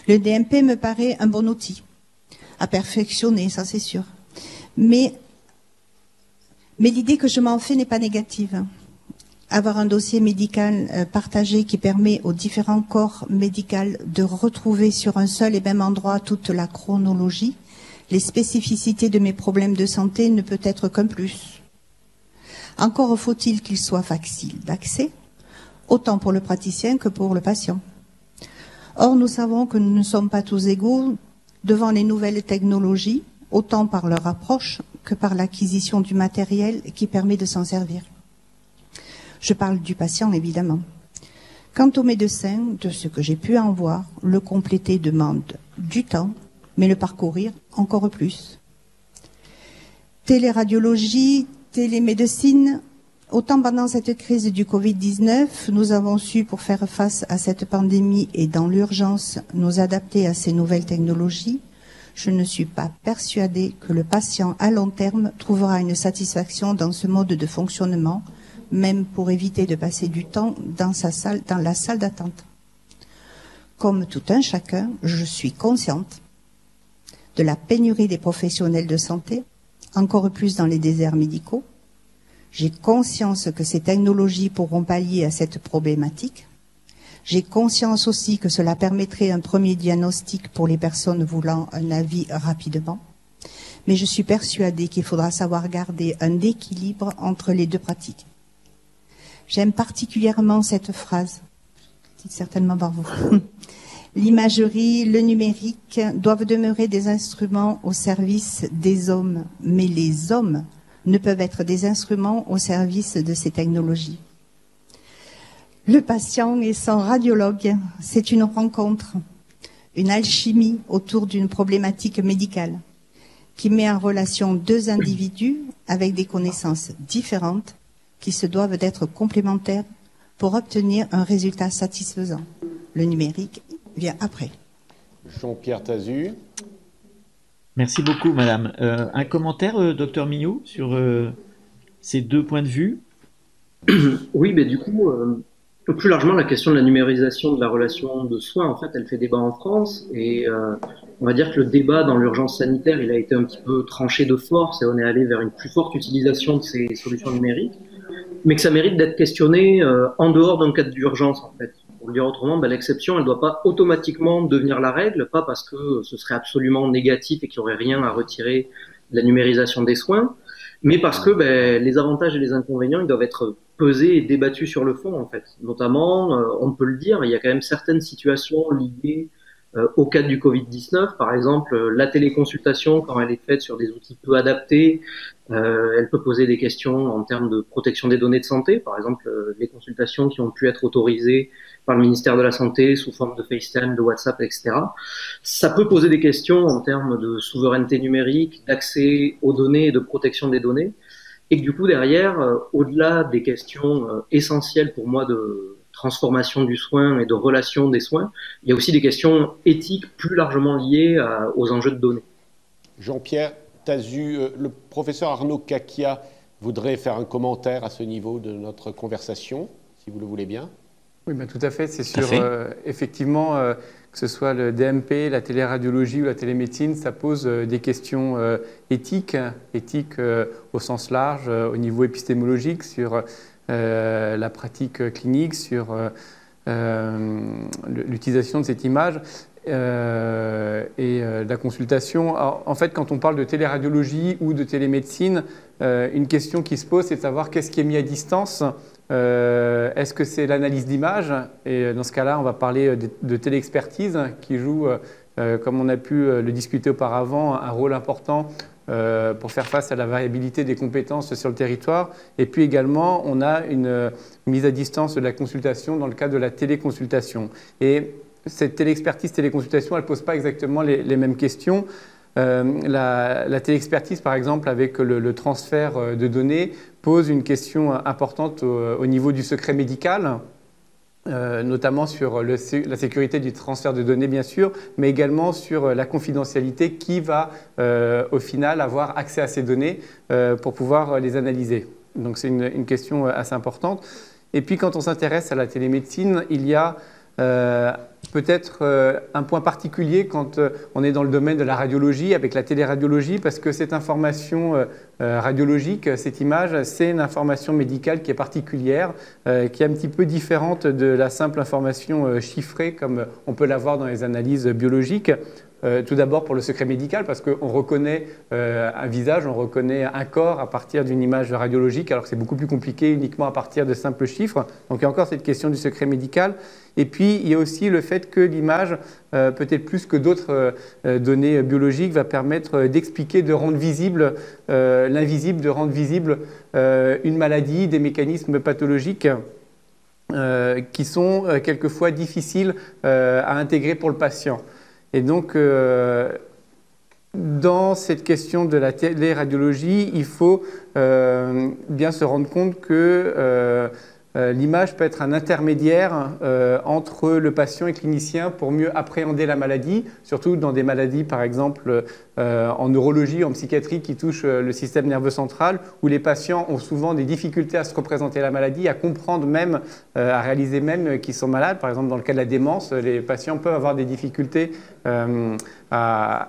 Le DMP me paraît un bon outil à perfectionner, ça c'est sûr. Mais l'idée que je m'en fais n'est pas négative. avoir un dossier médical partagé qui permet aux différents corps médicaux de retrouver sur un seul et même endroit toute la chronologie, les spécificités de mes problèmes de santé ne peut être qu'un plus. Encore faut-il qu'il soit facile d'accès, autant pour le praticien que pour le patient. Or, nous savons que nous ne sommes pas tous égaux devant les nouvelles technologies, autant par leur approche que par l'acquisition du matériel qui permet de s'en servir. Je parle du patient, évidemment. Quant au médecin, de ce que j'ai pu en voir, le compléter demande du temps, mais le parcourir encore plus. Téléradiologie, télémédecine, autant pendant cette crise du Covid-19, nous avons su, pour faire face à cette pandémie et dans l'urgence, nous adapter à ces nouvelles technologies. Je ne suis pas persuadée que le patient, à long terme, trouvera une satisfaction dans ce mode de fonctionnement, même pour éviter de passer du temps dans la salle d'attente. Comme tout un chacun, je suis consciente de la pénurie des professionnels de santé, encore plus dans les déserts médicaux. J'ai conscience que ces technologies pourront pallier à cette problématique. J'ai conscience aussi que cela permettrait un premier diagnostic pour les personnes voulant un avis rapidement. Mais je suis persuadée qu'il faudra savoir garder un équilibre entre les deux pratiques. J'aime particulièrement cette phrase, dite certainement par vous. L'imagerie, le numérique doivent demeurer des instruments au service des hommes, mais les hommes ne peuvent être des instruments au service de ces technologies. Le patient et son radiologue, c'est une rencontre, une alchimie autour d'une problématique médicale qui met en relation deux individus avec des connaissances différentes qui se doivent d'être complémentaires pour obtenir un résultat satisfaisant. Le numérique vient après. Jean-Pierre Tazu. Merci beaucoup, madame. Un commentaire, docteur Mignot, sur ces deux points de vue? Oui, mais du coup, plus largement, la question de la numérisation de la relation de soins, en fait, elle fait débat en France. Et on va dire que le débat dans l'urgence sanitaire, il a été un petit peu tranché de force et on est allé vers une plus forte utilisation de ces solutions numériques, mais que ça mérite d'être questionné en dehors d'un cadre d'urgence, en fait. Pour le dire autrement, l'exception, elle ne doit pas automatiquement devenir la règle, pas parce que ce serait absolument négatif et qu'il n'y aurait rien à retirer de la numérisation des soins, mais parce que les avantages et les inconvénients, ils doivent être pesés et débattus sur le fond, en fait. Notamment, on peut le dire, il y a quand même certaines situations liées au cadre du Covid-19. Par exemple, la téléconsultation, quand elle est faite sur des outils peu adaptés, elle peut poser des questions en termes de protection des données de santé. Par exemple, les consultations qui ont pu être autorisées par le ministère de la Santé sous forme de FaceTime, de WhatsApp, etc. Ça peut poser des questions en termes de souveraineté numérique, d'accès aux données et de protection des données. Et que du coup, derrière, au-delà des questions essentielles pour moi de transformation du soin et de relation des soins, il y a aussi des questions éthiques plus largement liées aux enjeux de données. Jean-Pierre Tazu, le professeur Arnaud Kakia voudrait faire un commentaire à ce niveau de notre conversation, si vous le voulez bien. Oui, tout à fait. C'est sûr, effectivement, que ce soit le DMP, la téléradiologie ou la télémédecine, ça pose des questions éthiques au sens large, au niveau épistémologique, sur la pratique clinique, sur l'utilisation de cette image et la consultation. Alors, en fait, quand on parle de téléradiologie ou de télémédecine, une question qui se pose, c'est de savoir qu'est-ce qui est mis à distance. Est-ce que c'est l'analyse d'image? Et dans ce cas-là, on va parler de téléexpertise qui joue, comme on a pu le discuter auparavant, un rôle important pour faire face à la variabilité des compétences sur le territoire. Et puis également, on a une mise à distance de la consultation dans le cadre de la téléconsultation. Et cette téléexpertise, téléconsultation, elle ne pose pas exactement les mêmes questions. La téléexpertise, par exemple, avec le transfert de données, pose une question importante au niveau du secret médical, notamment sur la sécurité du transfert de données, bien sûr, mais également sur la confidentialité, qui va au final avoir accès à ces données pour pouvoir les analyser. Donc c'est une question assez importante. Et puis quand on s'intéresse à la télémédecine, il y a peut-être un point particulier quand on est dans le domaine de la radiologie, avec la téléradiologie, parce que cette information radiologique, cette image, c'est une information médicale qui est particulière, qui est un petit peu différente de la simple information chiffrée comme on peut l'avoir dans les analyses biologiques. Tout d'abord pour le secret médical, parce qu'on reconnaît un visage, on reconnaît un corps à partir d'une image radiologique, alors que c'est beaucoup plus compliqué uniquement à partir de simples chiffres. Donc il y a encore cette question du secret médical. Et puis il y a aussi le fait que l'image, peut-être plus que d'autres données biologiques, va permettre d'expliquer, de rendre visible l'invisible, de rendre visible une maladie, des mécanismes pathologiques qui sont quelquefois difficiles à intégrer pour le patient. Et donc, dans cette question de la téléradiologie, il faut bien se rendre compte que l'image peut être un intermédiaire entre le patient et le clinicien pour mieux appréhender la maladie, surtout dans des maladies, par exemple, en neurologie, en psychiatrie, qui touchent le système nerveux central, où les patients ont souvent des difficultés à se représenter la maladie, à comprendre même, à réaliser même qu'ils sont malades. Par exemple, dans le cas de la démence, les patients peuvent avoir des difficultés à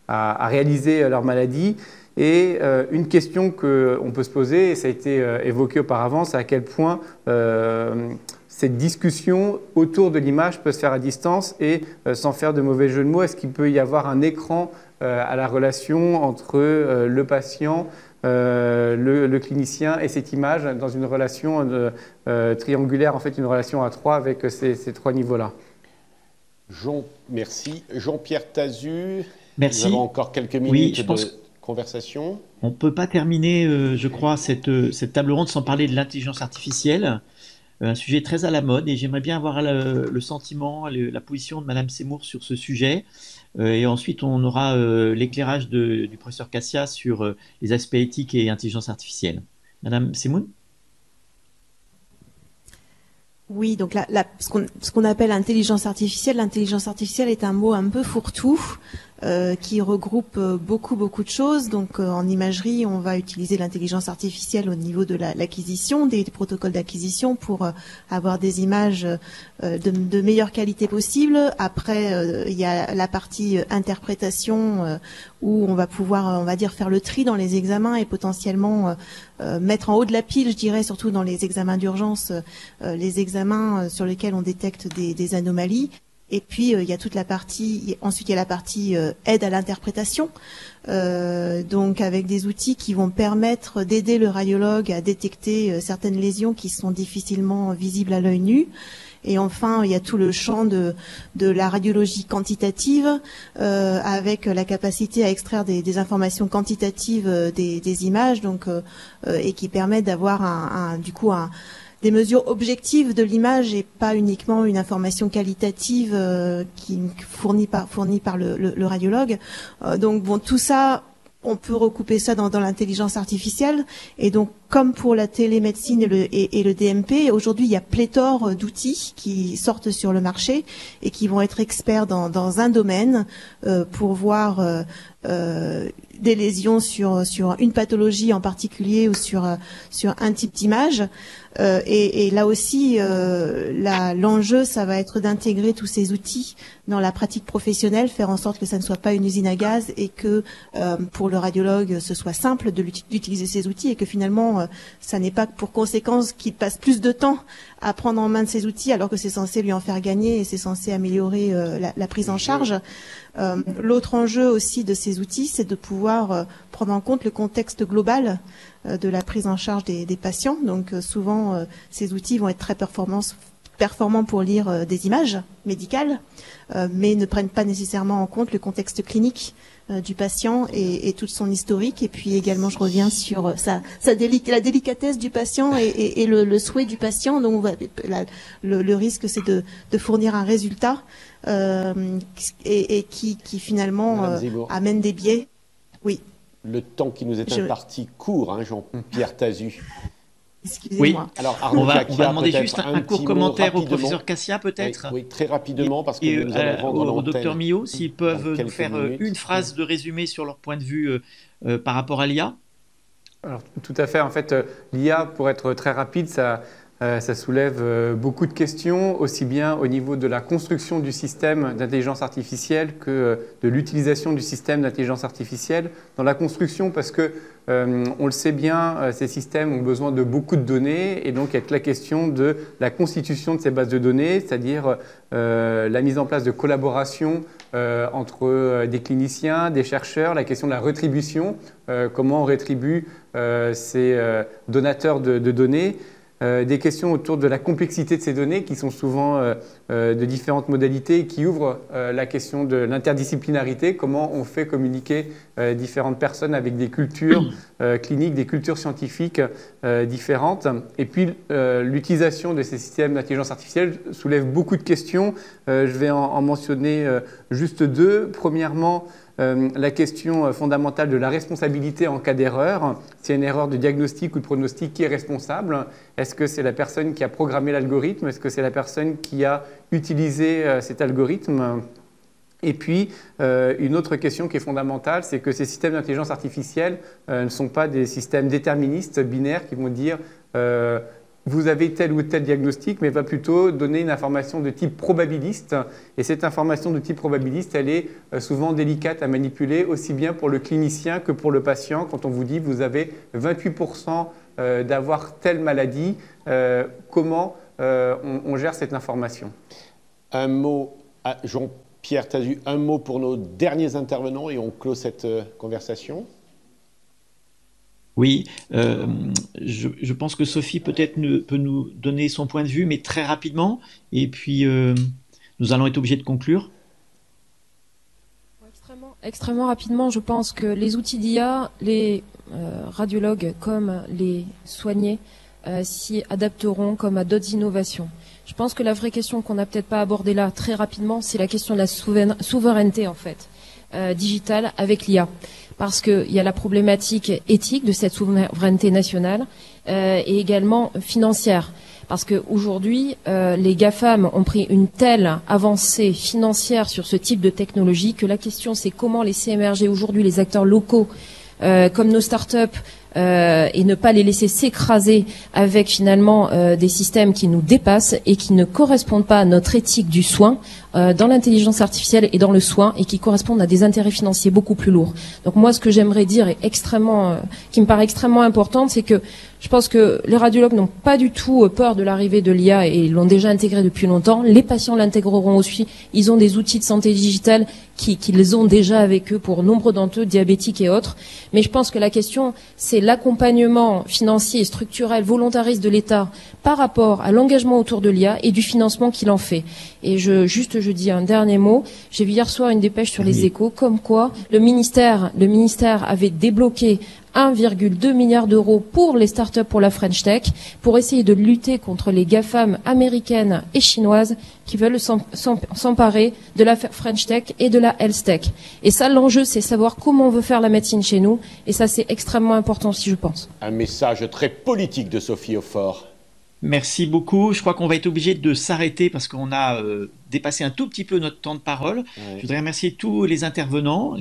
réaliser leur maladie. Et une question qu'on peut se poser, et ça a été évoqué auparavant, c'est à quel point cette discussion autour de l'image peut se faire à distance et sans faire de mauvais jeu de mots. Est-ce qu'il peut y avoir un écran à la relation entre le patient, le clinicien et cette image dans une relation triangulaire, en fait une relation à trois avec ces trois niveaux-là? Merci. Jean-Pierre Tazu, merci. Nous avons encore quelques minutes de conversation. On ne peut pas terminer, je crois, cette table ronde sans parler de l'intelligence artificielle, un sujet très à la mode, et j'aimerais bien avoir le sentiment, la position de Madame Seymour sur ce sujet. Et ensuite, on aura l'éclairage du professeur Cassia sur les aspects éthiques et intelligence artificielle. Madame Seymour? Oui, donc ce qu'on appelle l'intelligence artificielle est un mot un peu fourre-tout qui regroupe beaucoup de choses. Donc en imagerie, on va utiliser l'intelligence artificielle au niveau de l'acquisition, des protocoles d'acquisition pour avoir des images de meilleure qualité possible. Après, il y a la partie interprétation où on va pouvoir, on va dire, faire le tri dans les examens et potentiellement mettre en haut de la pile, je dirais, surtout dans les examens d'urgence, les examens sur lesquels on détecte des anomalies. Et puis il y a toute la partie, ensuite il y a la partie aide à l'interprétation, donc avec des outils qui vont permettre d'aider le radiologue à détecter certaines lésions qui sont difficilement visibles à l'œil nu. Et enfin, il y a tout le champ de la radiologie quantitative, avec la capacité à extraire des informations quantitatives des images, donc et qui permet d'avoir des mesures objectives de l'image et pas uniquement une information qualitative fournie par le radiologue. Donc bon, tout ça, on peut recouper ça dans l'intelligence artificielle. Et donc, comme pour la télémédecine et le DMP, aujourd'hui, il y a pléthore d'outils qui sortent sur le marché et qui vont être experts dans un domaine pour voir des lésions sur une pathologie en particulier ou sur un type d'image. Et là aussi, l'enjeu, ça va être d'intégrer tous ces outils dans la pratique professionnelle, faire en sorte que ça ne soit pas une usine à gaz et que pour le radiologue, ce soit simple d'utiliser ces outils et que finalement, ça n'est pas pour conséquence qu'il passe plus de temps à prendre en main de ces outils alors que c'est censé lui en faire gagner et c'est censé améliorer la prise en charge. L'autre enjeu aussi de ces outils, c'est de pouvoir prendre en compte le contexte global de la prise en charge des patients. Donc souvent, ces outils vont être très performants pour lire des images médicales, mais ne prennent pas nécessairement en compte le contexte clinique du patient et toute son historique. Et puis également, je reviens sur la délicatesse du patient et le souhait du patient. Donc le risque, c'est de fournir un résultat et qui finalement amène des biais. Oui. Le temps qui nous est imparti court, hein, Jean-Pierre Tazu. Excusez-moi. Oui, alors on va demander juste un court commentaire au professeur Cassia, peut-être. Oui, très rapidement, parce que nous allons rendre l'antenne au docteur Millot, s'ils peuvent nous faire une phrase de résumé sur leur point de vue par rapport à l'IA. Alors, tout à fait. En fait, l'IA, pour être très rapide, ça Ça soulève beaucoup de questions, aussi bien au niveau de la construction du système d'intelligence artificielle que de l'utilisation du système d'intelligence artificielle. Dans la construction, parce que on le sait bien, ces systèmes ont besoin de beaucoup de données, et donc il y a la question de la constitution de ces bases de données, c'est-à-dire la mise en place de collaboration entre des cliniciens, des chercheurs, la question de la rétribution, comment on rétribue ces donateurs de données. Des questions autour de la complexité de ces données qui sont souvent de différentes modalités et qui ouvrent la question de l'interdisciplinarité, comment on fait communiquer différentes personnes avec des cultures cliniques, des cultures scientifiques différentes. Et puis l'utilisation de ces systèmes d'intelligence artificielle soulève beaucoup de questions. Je vais en mentionner juste deux. Premièrement, la question fondamentale de la responsabilité en cas d'erreur. S'il y a une erreur de diagnostic ou de pronostic, qui est responsable? Est-ce que c'est la personne qui a programmé l'algorithme? Est-ce que c'est la personne qui a utilisé cet algorithme? Et puis, une autre question qui est fondamentale, c'est que ces systèmes d'intelligence artificielle ne sont pas des systèmes déterministes, binaires, qui vont dire vous avez tel ou tel diagnostic, mais va plutôt donner une information de type probabiliste. Et cette information de type probabiliste, elle est souvent délicate à manipuler, aussi bien pour le clinicien que pour le patient. Quand on vous dit vous avez 28% d'avoir telle maladie, comment on gère cette information? Un mot à Jean-Pierre Tazu, un mot pour nos derniers intervenants et on clôt cette conversation. Oui, je pense que Sophie peut-être peut nous donner son point de vue, mais très rapidement, et puis nous allons être obligés de conclure. Extrêmement rapidement, je pense que les outils d'IA, les radiologues comme les soignés s'y adapteront comme à d'autres innovations. Je pense que la vraie question qu'on n'a peut-être pas abordée là très rapidement, c'est la question de la souveraineté en fait, digitale avec l'IA. Parce qu'il y a la problématique éthique de cette souveraineté nationale et également financière. Parce qu'aujourd'hui, les GAFAM ont pris une telle avancée financière sur ce type de technologie que la question c'est comment laisser émerger aujourd'hui les acteurs locaux comme nos startups et ne pas les laisser s'écraser avec finalement des systèmes qui nous dépassent et qui ne correspondent pas à notre éthique du soin dans l'intelligence artificielle et dans le soin et qui correspondent à des intérêts financiers beaucoup plus lourds. Donc moi, ce que j'aimerais dire est qui me paraît extrêmement important, c'est que je pense que les radiologues n'ont pas du tout peur de l'arrivée de l'IA et l'ont déjà intégré depuis longtemps. Les patients l'intégreront aussi. Ils ont des outils de santé digitale qu'ils ont déjà avec eux pour nombre d'entre eux, diabétiques et autres. Mais je pense que la question, c'est l'accompagnement financier, structurel, volontariste de l'État par rapport à l'engagement autour de l'IA et du financement qu'il en fait. Et je dis un dernier mot. J'ai vu hier soir une dépêche sur les Échos, comme quoi le ministère avait débloqué 1,2 milliard d'euros pour les startups pour la French Tech, pour essayer de lutter contre les GAFAM américaines et chinoises qui veulent s'emparer de la French Tech et de la Health Tech. Et ça, l'enjeu, c'est savoir comment on veut faire la médecine chez nous. Et ça, c'est extrêmement important aussi, je pense. Un message très politique de Sophie Aufort. Merci beaucoup. Je crois qu'on va être obligé de s'arrêter parce qu'on a dépassé un tout petit peu notre temps de parole. Ouais. Je voudrais remercier tous les intervenants,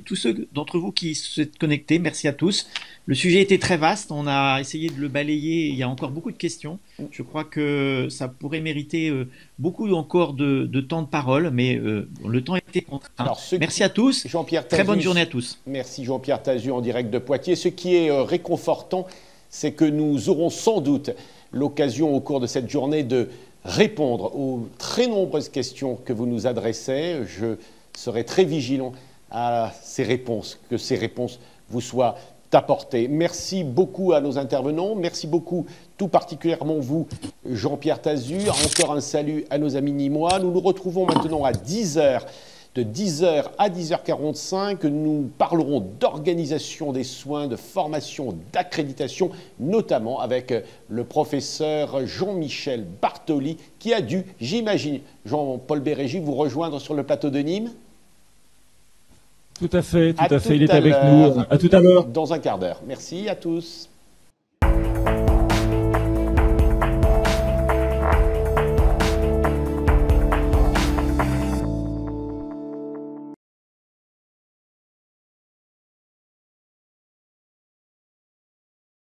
tous ceux d'entre vous qui se sont connectés. Merci à tous. Le sujet était très vaste. On a essayé de le balayer. Il y a encore beaucoup de questions. Je crois que ça pourrait mériter beaucoup encore de temps de parole, mais le temps était contraint. Merci à tous. Très bonne journée à tous. Merci Jean-Pierre Tazu en direct de Poitiers. Ce qui est réconfortant, c'est que nous aurons sans doute l'occasion au cours de cette journée de répondre aux très nombreuses questions que vous nous adressez. Je serai très vigilant à ces réponses, que ces réponses vous soient apportées. Merci beaucoup à nos intervenants. Merci beaucoup, tout particulièrement vous, Jean-Pierre Tazu. Encore un salut à nos amis nîmois. Nous nous retrouvons maintenant à 10h. De 10h à 10h45, nous parlerons d'organisation des soins, de formation, d'accréditation, notamment avec le professeur Jean-Michel Bartoli, qui a dû, j'imagine, Jean-Paul Bérégy, vous rejoindre sur le plateau de Nîmes. Tout à fait, il est avec nous. À tout à l'heure. Dans un quart d'heure. Merci à tous.